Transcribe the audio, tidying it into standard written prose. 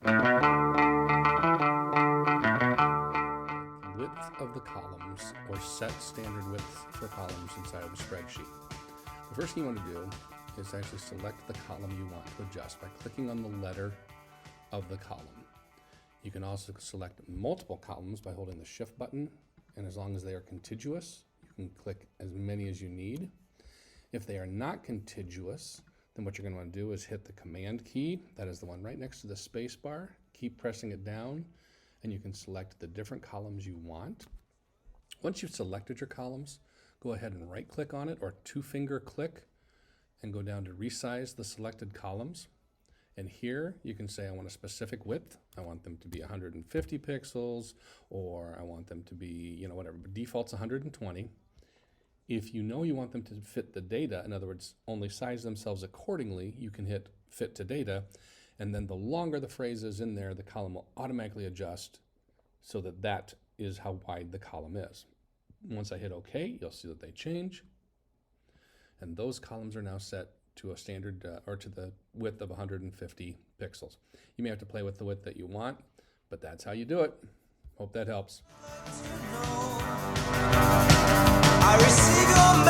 Width of the columns, or set standard width for columns inside of a spreadsheet. The first thing you want to do is actually select the column you want to adjust by clicking on the letter of the column. You can also select multiple columns by holding the Shift button, and as long as they are contiguous, you can click as many as you need. If they are not contiguous, then what you're going to want to do is hit the Command key. That is the one right next to the space bar. Keep pressing it down, and you can select the different columns you want. Once you've selected your columns, go ahead and right-click on it, or two-finger click, and go down to resize the selected columns. And here you can say I want a specific width. I want them to be 150 pixels, or I want them to be, whatever. But default's 120. If you know you want them to fit the data, in other words, only size themselves accordingly, you can hit Fit to Data, and then the longer the phrase is in there, the column will automatically adjust so that that is how wide the column is. Once I hit OK, you'll see that they change, and those columns are now set to a standard or to the width of 150 pixels. You may have to play with the width that you want, but that's how you do it. Hope that helps. I receive your